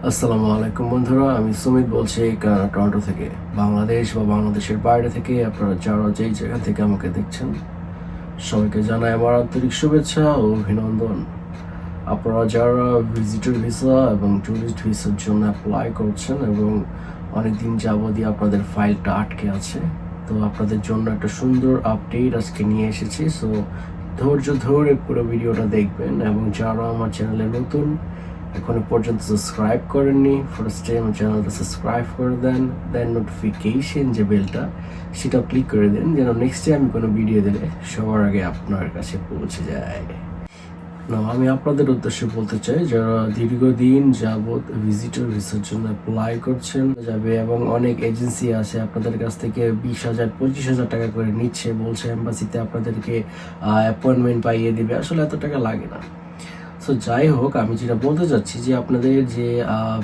আসসালামু আলাইকুম বন্ধুরা, আমি সুমিত বলছি টরন্টো থেকে। বাংলাদেশ বা বাংলাদেশের বাইরে থেকে আপনারা যারা যেই জায়গা থেকে আমাকে দেখছেন, সবাইকে জানাই আমার আন্তরিক শুভেচ্ছা ও অভিনন্দন। আপনারা যারা ভিজিটর ভিসা এবং ট্যুরিস্ট ভিসার জন্য অ্যাপ্লাই করছেন এবং অনেক দিন যাবতই আপনাদের ফাইলটা আটকে আছে, তো আপনাদের জন্য একটা সুন্দর আপডেট আজকে নিয়ে এসেছি। সো ধৈর্য ধরে পুরো ভিডিওটা দেখবেন, এবং যারা আমার চ্যানেলে নতুন এখনো পর্যন্ত সাবস্ক্রাইব করেননি, ফার্স্ট টাইম আমার চ্যানেলটা সাবস্ক্রাইব করে দেন নোটিফিকেশন যে বেলটা সেটা ক্লিক করে দেন, যেন নেক্সট টাইম আমি কোনো ভিডিও দিলে সবার আগে আপনার কাছে পৌঁছে যায়। না, আমি আপনাদের উদ্দেশ্যে বলতে চাই, যারা দীর্ঘদিন যাবৎ ভিজিটর ভিসার জন্য অ্যাপ্লাই করছেন যাবে, এবং অনেক এজেন্সি আছে আপনাদের কাছ থেকে 20,000 25,000 টাকা করে নিচ্ছে, বলছে এম্বাসিতে আপনাদেরকে অ্যাপয়েন্টমেন্ট পাইয়ে দিবে। আসলে এত টাকা লাগে না। সো যাই হোক, আমি যেটা বলতে চাচ্ছি যে আপনাদের যে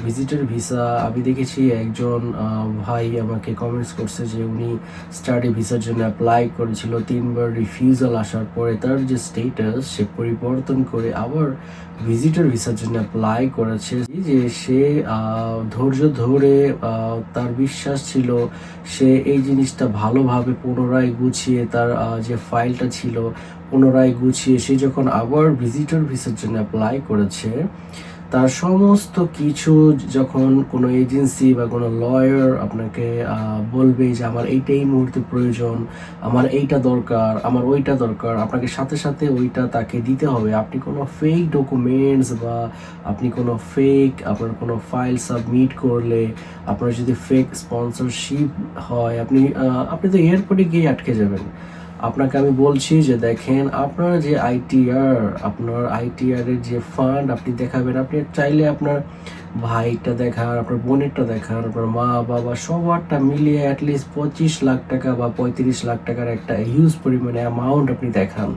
ভিজিটর ভিসা, আমি দেখেছি একজন ভাই আমাকে কমেন্টস করছে যে উনি স্টাডি ভিসার জন্য অ্যাপ্লাই করেছিল, 3বার রিফিউজাল আসার পরে তার যে স্টেটাস সে পরিবর্তন করে আবার ভিজিটর ভিসার জন্য অ্যাপ্লাই করেছে। যে সে ধৈর্য ধরে, তার বিশ্বাস ছিল সে এই জিনিসটা ভালোভাবে পুনরায় গুছিয়ে তার যে ফাইলটা ছিল পুনরায় গুছিয়ে সে যখন আবার ভিজিটর ভিসার জন্য অ্যাপ্লাই করেছে, তার সমস্ত কিছু যখন কোনো এজেন্সি বা কোনো লয়ার আপনাকে বলবে যে আমার এইটাই মুহূর্তে প্রয়োজন, আমার এইটা দরকার, আমার ওইটা দরকার, আপনাকে সাথে সাথে ওইটা তাকে দিতে হবে। আপনি কোনো ফেক ডকুমেন্টস বা আপনি কোনো ফেক আপনার কোনো ফাইল সাবমিট করলে, আপনার যদি ফেক স্পন্সরশিপ হয়, আপনি তো এয়ারপোর্টে গিয়ে আটকে যাবেন। আপনাকে আমি বলছি যে দেখেন, আপনার যে আইটিআর এর যে ফান্ড আপনি দেখাবেন, আপনি চাইলে আপনার ভাইটা দেখান, আপনার বোনেরটা দেখান, আপনার মা বাবা সবারটা মিলিয়ে অ্যাটলিস্ট 25 লাখ টাকা বা 35 লাখ টাকার একটা হিউজ পরিমাণে অ্যামাউন্ট আপনি দেখান।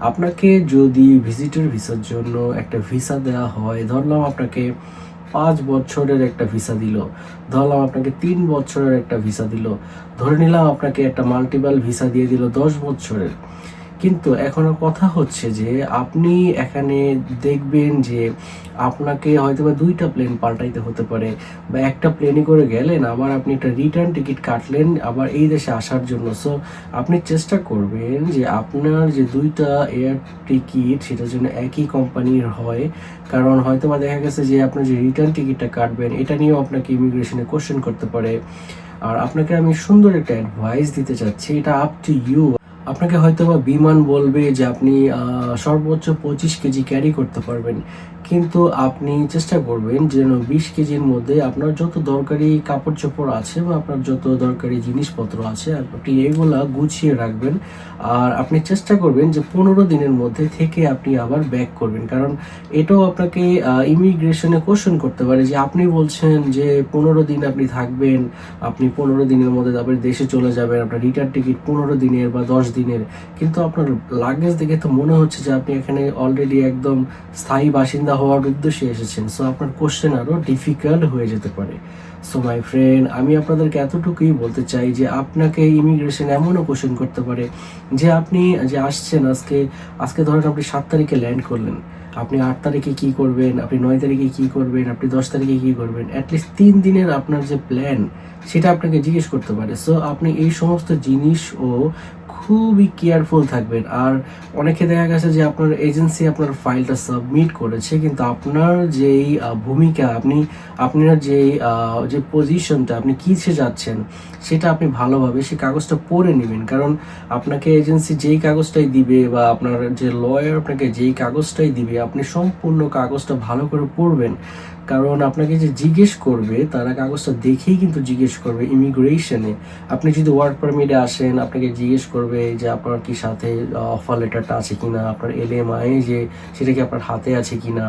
আপনাকে যদি ভিজিটর ভিসার জন্য একটা ভিসা দেওয়া হয়, ধরলাম আপনাকে 5 বছরের একটা ভিসা দিল, ধরলাম আপনাকে 3 বছরের একটা ভিসা দিল, ধরে নিলাম আপনাকে একটা মাল্টিপল ভিসা দিয়ে দিল 10 বছরের। কিন্তু এখন কথা হচ্ছে যে আপনি এখানে দেখবেন যে আপনাকে হয়তো বা 2টা প্লেন পাল্টাইতে হতে পারে, বা একটা প্লেনে করে গেলেন, আবার আপনি একটা রিটার্ন টিকিট কাটলেন আবার এই দেশে আসার জন্য। সো আপনি চেষ্টা করবেন যে আপনার যে 2টা এয়ার টিকিট সেটার জন্য একই কোম্পানির হয়, কারণ হয়তো বা দেখা গেছে যে আপনার যে রিটার্ন টিকিটটা কাটবেন এটা নিয়েও আপনাকে ইমিগ্রেশনে কোশ্চেন করতে পারে। আর আপনাকে আমি সুন্দর একটা অ্যাডভাইস দিতে চাচ্ছি, এটা আপ টু ইউ। আপনাকে হয়তো বা বিমান বলবে যে আপনি সর্বোচ্চ 25 কেজি ক্যারি করতে পারবেন, কিন্তু আপনি চেষ্টা করবেন যেন 20 কেজির মধ্যে আপনার যত দরকারি কাপড় চোপড় আছে বা আপনার যত দরকারি জিনিসপত্র আছে আপনি এগুলা গুছিয়ে রাখবেন। আর আপনি চেষ্টা করবেন যে 15 দিনের মধ্যে থেকে আপনি আবার ব্যাক করবেন, কারণ এটাও আপনাকে ইমিগ্রেশনে কোশ্চেন করতে পারে যে আপনি বলছেন যে 15 দিন আপনি থাকবেন, আপনি 15 দিনের মধ্যে তারপরে দেশে চলে যাবেন, আপনার রিটার্ন টিকিট 15 দিনের বা 10 দিনের, কিন্তু আপনার লাগেজ দেখে তো মনে হচ্ছে যে আপনি এখানে অলরেডি একদম স্থায়ী বাসিন্দা হওয়ার উদ্দেশ্যে এসেছেন। সো আপনার কোশ্চেন আরও ডিফিকাল্ট হয়ে যেতে পারে। সো মাই ফ্রেন্ড, আমি আপনাদেরকে এতটুকুই বলতে চাই যে আপনাকে ইমিগ্রেশন এমনও কোশ্চেন করতে পারে যে আপনি যে আসছেন আজকে, ধরেন আপনি 7 তারিখে ল্যান্ড করলেন, আপনি 8 তারিখে কি করবেন, আপনি 9 তারিখে কি করবেন, আপনি 10 তারিখে কি করবেন, অ্যাটলিস্ট 3 দিনের আপনার যে প্ল্যান সেটা আপনাকে জিজ্ঞেস করতে পারে। সো আপনি এই সমস্ত জিনিসও খুবই কেয়ারফুল থাকবেন। আর অনেকে দেখা গেছে যে আপনার এজেন্সি আপনার ফাইলটা সাবমিট করেছে, কিন্তু আপনার যেই ভূমিকা, আপনার যে পজিশনটা, আপনি কিসে যাচ্ছেন সেটা আপনি ভালোভাবে সেই কাগজটা পড়ে নেবেন, কারণ আপনাকে এজেন্সি যেই কাগজটাই দিবে বা আপনার যে লয়ার আপনাকে যেই কাগজটাই দিবে, আপনি সম্পূর্ণ কাগজটা ভালো করে পড়বেন। কারণ আপনাকে যে জিজ্ঞেস করবে তারা কাগজটা দেখেই কিন্তু জিজ্ঞেস করবে ইমিগ্রেশনে। আপনি যদি ওয়ার্ক পারমিটে আসেন, আপনাকে জিজ্ঞেস করবে যে আপনার কি সাথে অফার লেটারটা আছে কিনা, আপনার এলএমআই যে সেটা কি আপনার হাতে আছে কিনা।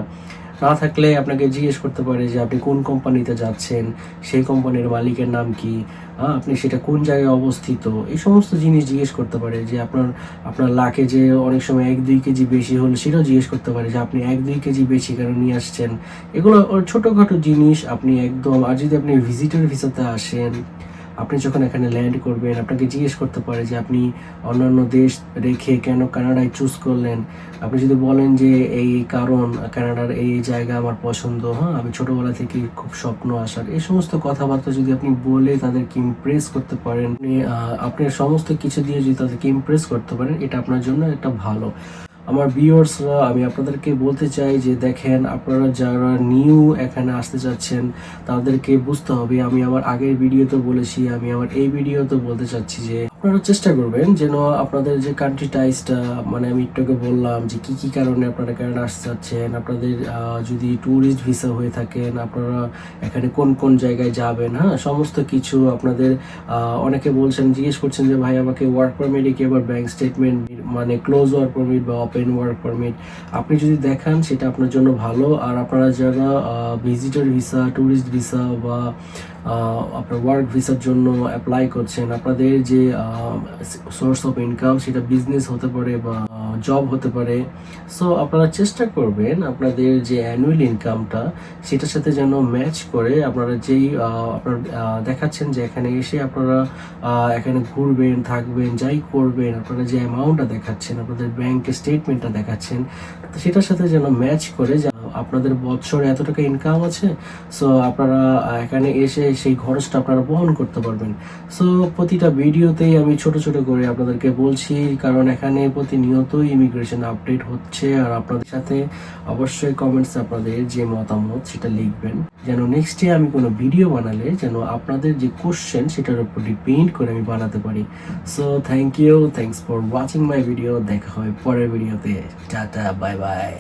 না থাকলে আপনাকে জিজ্ঞেস করতে পারে যে আপনি কোন কোম্পানিতে যাচ্ছেন, সেই কোম্পানির মালিকের নাম কি, আপনি সেটা কোন জায়গায় অবস্থিত, এই সমস্ত জিনিস জিজ্ঞেস করতে পারে। যে আপনার লাখে যে অনেক সময় 1-2 কেজি বেশি হলে সেটাও জিজ্ঞেস করতে পারে যে আপনি 1-2 কেজি বেশি কেন নিয়ে আসছেন। এগুলো ছোটোখাটো জিনিস আপনি একদম। আর যদি আপনি ভিজিটর ভিসাতে আসেন, আপনি যখন এখানে ল্যান্ড করবেন আপনাকে জিজ্ঞেস করতে পারে যে আপনি অন্যান্য দেশ রেখে কেন কানাডায় চুজ করলেন। আপনি যদি বলেন যে এই কারণ কানাডার এই জায়গা আমার পছন্দ, হ্যাঁ আমি ছোটোবেলা থেকে খুব স্বপ্ন আসার, এই সমস্ত কথাবার্তা যদি আপনি বলে তাদেরকে ইমপ্রেস করতে পারেন, আপনার সমস্ত কিছু দিয়ে যদি তাদেরকে ইমপ্রেস করতে পারেন, এটা আপনার জন্য একটা ভালো। আমার ভিউয়ার্সরা, আমি আপনাদেরকে বলতে চাই যে দেখেন, আপনারা যারা নিউ এখানে আসতে চাচ্ছেন তাদেরকে বুঝতে হবে, আমি আমার আগের ভিডিওতে বলেছি, আমি আমার এই ভিডিওতে বলতে চাচ্ছি যে আপনারা চেষ্টা করবেন যেন আপনাদের যে কান্ট্রি টাইজটা, মানে আমি একটু আগে বললাম যে কি কি কারণে আপনারা কানাডা আসতে চাচ্ছেন, আপনাদের যদি ট্যুরিস্ট ভিসা হয়ে থাকেন আপনারা এখানে কোন কোন জায়গায় যাবেন, হ্যাঁ সমস্ত কিছু আপনাদের অনেকে বলছেন, জিজ্ঞেস করছেন যে ভাই আমাকে ওয়ার্ক পারমিটে কি আবার ব্যাংক স্টেটমেন্ট, মানে ক্লোজ ওয়ার্ক পারমিট বা ওপেন ওয়ার্ক পারমিট আপনি যদি দেখান সেটা আপনার জন্য ভালো। আর আপনারা যারা ভিজিটর ভিসা, ট্যুরিস্ট ভিসা বা আপনার ওয়ার্ক ভিসার জন্য অ্যাপ্লাই করছেন, আপনাদের যে সোর্স অফ ইনকাম সেটা বিজনেস হতে পারে বা জব হতে পারে, সো আপনারা চেষ্টা করবেন আপনাদের যে অ্যানুয়াল ইনকামটা সেটার সাথে যেন ম্যাচ করে আপনারা যেই আপনার দেখাচ্ছেন যে এখানে এসে আপনারা এখানে ঘুরবেন, থাকবেন, যাই করবেন, আপনারা যে অ্যামাউন্টটা দেখাচ্ছেন, আপনাদের ব্যাংক স্টেটমেন্টটা দেখাচ্ছেন, সেটার সাথে যেন ম্যাচ করে যে আপনাদের বছরে এত টাকা ইনকাম আছে, সো আপনারা এখানে এসে সেই খরচটা আপনারা বহন করতে পারবেন। সো প্রতিটা ভিডিওতেই আমি ছোট ছোট করে আপনাদেরকে বলছি, কারণ এখানে প্রতিনিয়তই ইমিগ্রেশন আপডেট হচ্ছে। আর আপনাদের সাথে অবশ্যই কমেন্টসে আপনাদের যে মতামত সেটা লিখবেন, যেন নেক্সট ডে আমি কোনো ভিডিও বানালে যেন আপনাদের যে কোশ্চেন সেটার উপর ডিপেন্ড করে আমি বানাতে পারি। So thanks for watching my video. দেখা হয় পরের ভিডিওতে। Tata, bye bye.